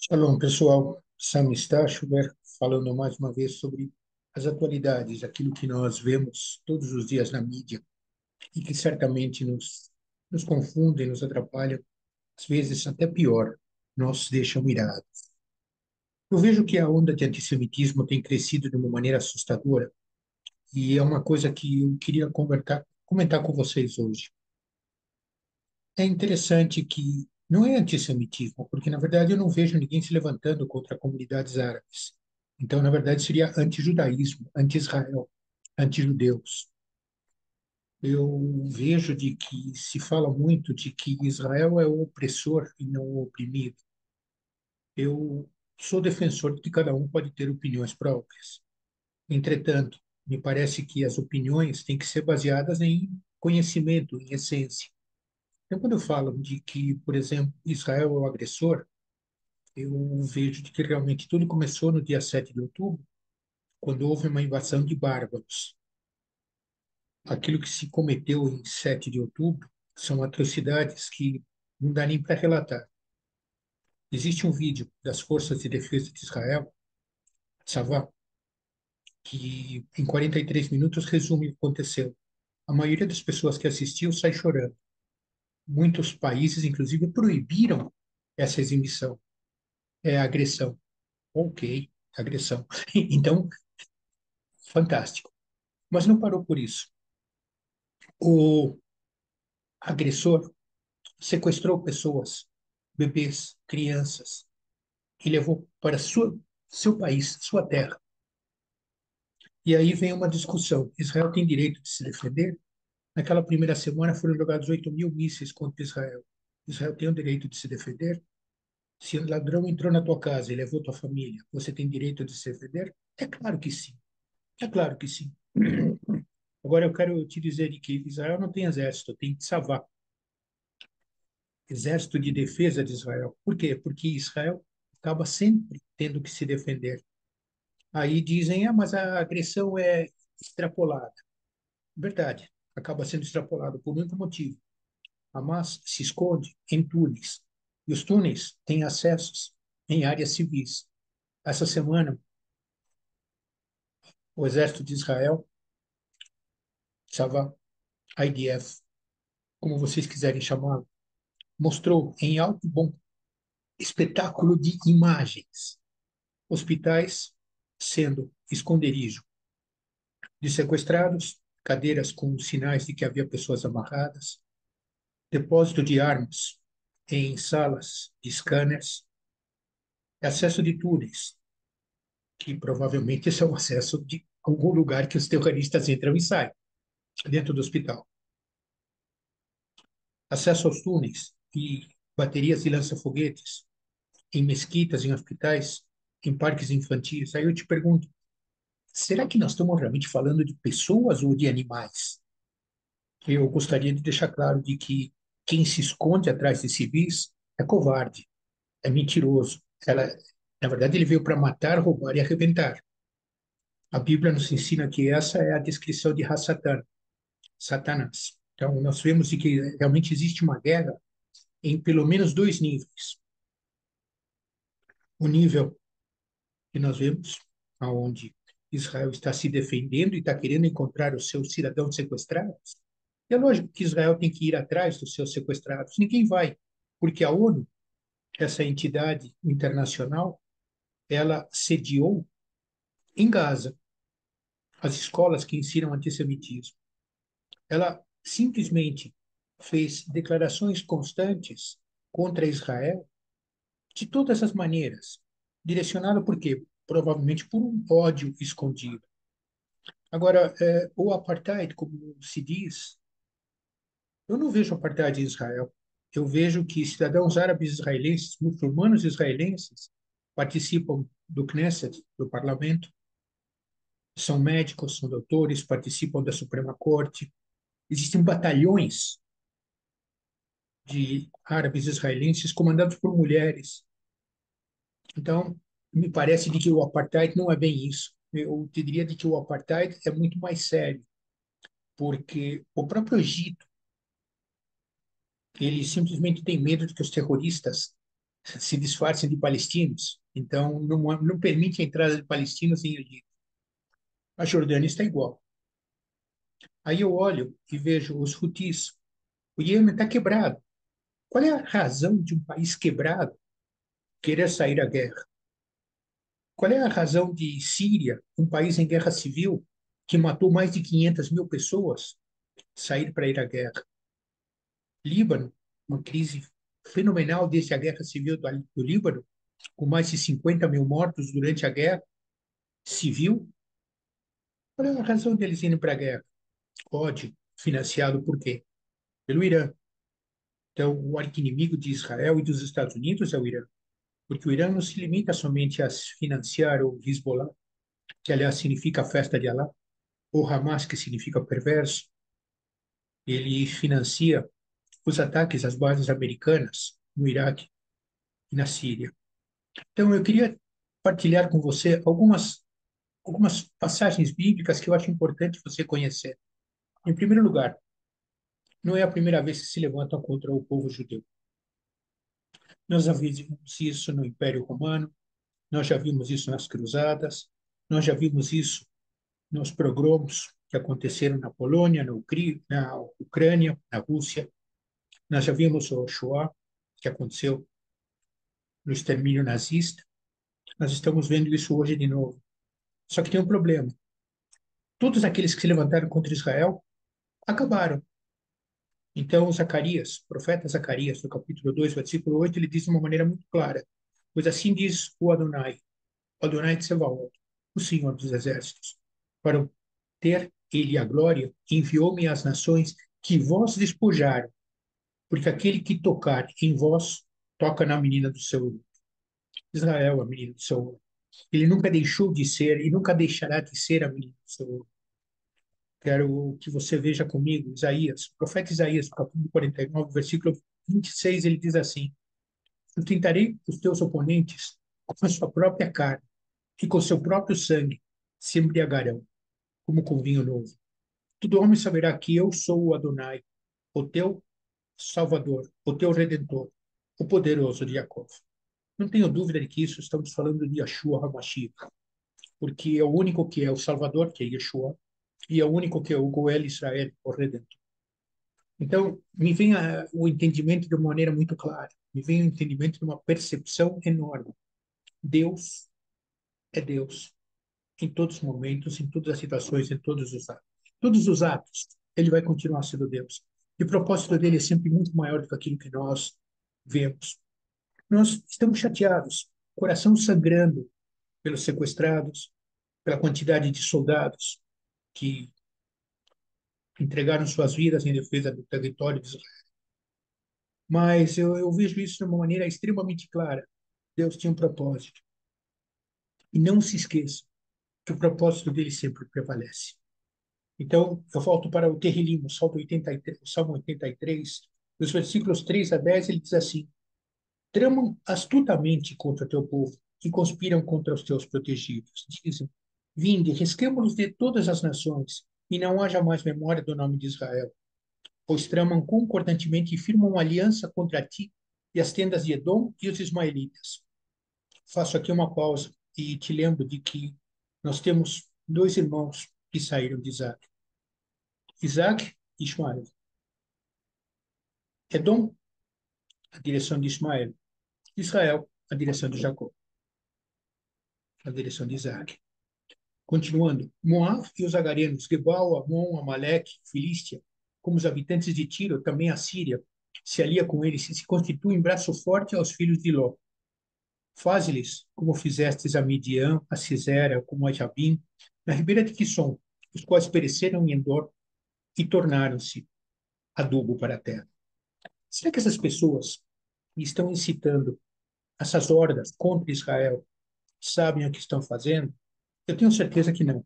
Shalom, pessoal. Sam Stachover falando mais uma vez sobre as atualidades, aquilo que nós vemos todos os dias na mídia e que certamente nos confundem, nos atrapalham, às vezes até pior, nos deixam irados. Eu vejo que a onda de antissemitismo tem crescido de uma maneira assustadora e é uma coisa que eu queria comentar com vocês hoje. É interessante que não é antissemitismo, porque na verdade eu não vejo ninguém se levantando contra comunidades árabes. Então, na verdade, seria antijudaísmo, anti-Israel, anti-judeus. Eu vejo de que se fala muito de que Israel é o opressor e não o oprimido. Eu sou defensor de que cada um pode ter opiniões próprias. Entretanto, me parece que as opiniões têm que ser baseadas em conhecimento, em essência. Então, quando eu falo de que, por exemplo, Israel é o agressor, eu vejo de que realmente tudo começou no dia 7 de outubro, quando houve uma invasão de bárbaros. Aquilo que se cometeu em 7 de outubro são atrocidades que não dá nem para relatar. Existe um vídeo das Forças de Defesa de Israel, Tzavá, que em 43 minutos resume o que aconteceu. A maioria das pessoas que assistiu sai chorando. Muitos países, inclusive, proibiram essa exibição. É agressão. Ok, agressão. Então, fantástico. Mas não parou por isso. O agressor sequestrou pessoas, bebês, crianças, e levou para seu país, sua terra. E aí vem uma discussão. Israel tem direito de se defender? Naquela primeira semana foram jogados 8.000 mísseis contra Israel. Israel tem o direito de se defender? Se um ladrão entrou na tua casa e levou tua família, você tem direito de se defender? É claro que sim. É claro que sim. Agora eu quero te dizer que Israel não tem exército, tem Tzavá, exército de defesa de Israel. Por quê? Porque Israel acaba sempre tendo que se defender. Aí dizem, mas a agressão é extrapolada. Verdade, acaba sendo extrapolado por um único motivo. Hamas se esconde em túneis, e os túneis têm acessos em áreas civis. Essa semana, o exército de Israel, Tzavá, IDF, como vocês quiserem chamá-lo, mostrou em alto e bom espetáculo de imagens hospitais sendo esconderijo de sequestrados, cadeiras com sinais de que havia pessoas amarradas, depósito de armas em salas de scanners, acesso de túneis, que provavelmente esse é o acesso de algum lugar que os terroristas entram e saem, dentro do hospital. Acesso aos túneis e baterias de lança-foguetes em mesquitas, em hospitais, em parques infantis. Aí eu te pergunto, será que nós estamos realmente falando de pessoas ou de animais? Eu gostaria de deixar claro de que quem se esconde atrás de civis é covarde, é mentiroso. Na verdade, ele veio para matar, roubar e arrebentar. A Bíblia nos ensina que essa é a descrição de Hassatan, Satanás. Então, nós vemos de que realmente existe uma guerra em pelo menos dois níveis. O nível que nós vemos, aonde Israel está se defendendo e está querendo encontrar os seus cidadãos sequestrados. E é lógico que Israel tem que ir atrás dos seus sequestrados. Ninguém vai, porque a ONU, essa entidade internacional, ela sediou em Gaza as escolas que ensinam antissemitismo. Ela simplesmente fez declarações constantes contra Israel de todas as maneiras, direcionada por quê? Provavelmente por um ódio escondido. Agora, o apartheid, como se diz, eu não vejo apartheid em Israel. Eu vejo que cidadãos árabes israelenses, muçulmanos israelenses, participam do Knesset, do parlamento, são médicos, são doutores, participam da Suprema Corte. Existem batalhões de árabes israelenses comandados por mulheres. Então, me parece de que o apartheid não é bem isso. Eu te diria de que o apartheid é muito mais sério, porque o próprio Egito, ele simplesmente tem medo de que os terroristas se disfarçam de palestinos, então não permite a entrada de palestinos em Egito. A Jordânia está igual. Aí eu olho e vejo os Houthis. O Iêmen está quebrado. Qual é a razão de um país quebrado querer sair da guerra? Qual é a razão de Síria, um país em guerra civil, que matou mais de 500 mil pessoas, sair para ir à guerra? Líbano, uma crise fenomenal desde a guerra civil do Líbano, com mais de 50 mil mortos durante a guerra civil. Qual é a razão deles irem para a guerra? Ódio, financiado por quê? Pelo Irã. Então, o arqui-inimigo de Israel e dos Estados Unidos é o Irã, porque o Irã não se limita somente a financiar o Hezbollah, que aliás significa a festa de Alá, ou Hamas, que significa perverso. Ele financia os ataques às bases americanas no Iraque e na Síria. Então, eu queria partilhar com você algumas passagens bíblicas que eu acho importante você conhecer. Em primeiro lugar, não é a primeira vez que se levantam contra o povo judeu. Nós já vimos isso no Império Romano, nós já vimos isso nas Cruzadas, nós já vimos isso nos pogromos que aconteceram na Polônia, na Ucrânia, na Rússia. Nós já vimos o Shoah, que aconteceu no extermínio nazista. Nós estamos vendo isso hoje de novo. Só que tem um problema. Todos aqueles que se levantaram contra Israel acabaram. Então, Zacarias, profeta Zacarias, no capítulo 2, versículo 8, ele diz de uma maneira muito clara: pois assim diz o Adonai de Sebaot, o Senhor dos Exércitos, para ter ele a glória, enviou-me às nações que vós despojaram, porque aquele que tocar em vós, toca na menina do seu olho. Israel, a menina do seu olho. Ele nunca deixou de ser e nunca deixará de ser a menina do seu olho. Quero que você veja comigo Isaías, o profeta Isaías, capítulo 49, versículo 26, ele diz assim: sustentarei os teus oponentes com a sua própria carne, e com seu próprio sangue se embriagarão, como com vinho novo. Todo homem saberá que eu sou o Adonai, o teu Salvador, o teu Redentor, o poderoso de Jacó. Não tenho dúvida de que isso estamos falando de Yeshua HaMashiach, porque é o único que é o Salvador, que é Yeshua, e é o único que é o Goel Israel, o Redentor. Então, me vem o entendimento de uma maneira muito clara, me vem o entendimento de uma percepção enorme. Deus é Deus em todos os momentos, em todas as situações, em todos os atos. Todos os atos, ele vai continuar sendo Deus. E o propósito dele é sempre muito maior do que aquilo que nós vemos. Nós estamos chateados, coração sangrando pelos sequestrados, pela quantidade de soldados que entregaram suas vidas em defesa do território de Israel. Mas eu vejo isso de uma maneira extremamente clara. Deus tinha um propósito. E não se esqueça que o propósito dele sempre prevalece. Então, eu volto para o Terrilim, o Salmo 83, o Salmo 83, dos versículos 3 a 10, ele diz assim: tramam astutamente contra teu povo e conspiram contra os teus protegidos. Dizem: vinde, risquemo-nos de todas as nações, e não haja mais memória do nome de Israel. Pois tramam concordantemente e firmam aliança contra ti e as tendas de Edom e os ismaelitas. Faço aqui uma pausa e te lembro de que nós temos dois irmãos que saíram de Isaac. Isaac e Ismael. Edom, a direção de Ismael. Israel, a direção de Jacó, a direção de Isaac. Continuando, Moab e os agarenos, Gebal, Amon, Amaleque, Filístia, como os habitantes de Tiro, também a Síria, se alia com eles e se constitui em braço forte aos filhos de Ló. Faze-lhes como fizestes a Midian, a Cisera, como a Jabim, na ribeira de Quisson, os quais pereceram em Endor e tornaram-se adubo para a terra. Será que essas pessoas que estão incitando essas hordas contra Israel sabem o que estão fazendo? Eu tenho certeza que não.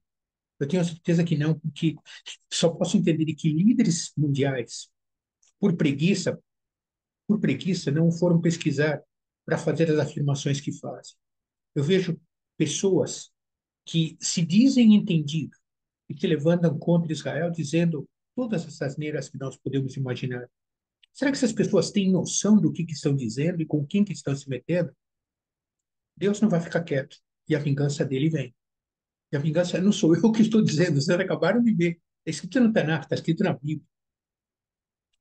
Eu tenho certeza que não, porque só posso entender que líderes mundiais, por preguiça, não foram pesquisar para fazer as afirmações que fazem. Eu vejo pessoas que se dizem entendidos e que levantam contra Israel dizendo todas essas asneiras que nós podemos imaginar. Será que essas pessoas têm noção do que estão dizendo e com quem que estão se metendo? Deus não vai ficar quieto. E a vingança dele vem. E a vingança não sou eu que estou dizendo, vocês acabaram de ver. Está escrito no Tanakh, está escrito na Bíblia.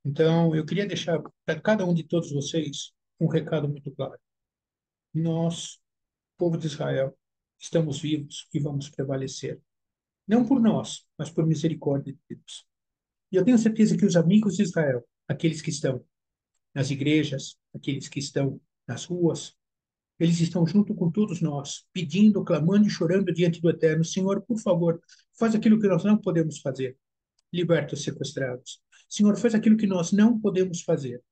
Então, eu queria deixar para cada um de todos vocês um recado muito claro. Nós, povo de Israel, estamos vivos e vamos prevalecer. Não por nós, mas por misericórdia de Deus. E eu tenho certeza que os amigos de Israel, aqueles que estão nas igrejas, aqueles que estão nas ruas, eles estão junto com todos nós, pedindo, clamando e chorando diante do Eterno. Senhor, por favor, faz aquilo que nós não podemos fazer. Liberta os sequestrados. Senhor, faz aquilo que nós não podemos fazer.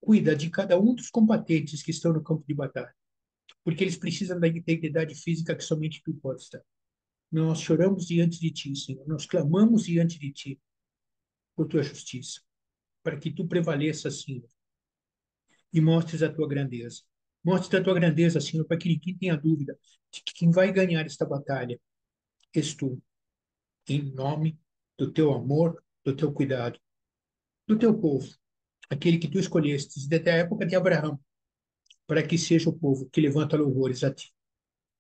Cuida de cada um dos combatentes que estão no campo de batalha, porque eles precisam da integridade física que somente tu podes dar. Nós choramos diante de ti, Senhor. Nós clamamos diante de ti por tua justiça, para que tu prevaleças, Senhor, e mostres a tua grandeza. Mostre a tua grandeza, Senhor, para que ninguém tenha dúvida de que quem vai ganhar esta batalha és tu, em nome do teu amor, do teu cuidado, do teu povo, aquele que tu escolhestes desde a época de Abraão, para que seja o povo que levanta louvores a ti.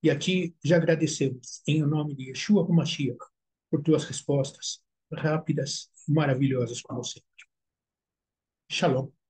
E a ti já agradecemos, em nome de Yeshua HaMashiach, por tuas respostas rápidas e maravilhosas como sempre. Shalom.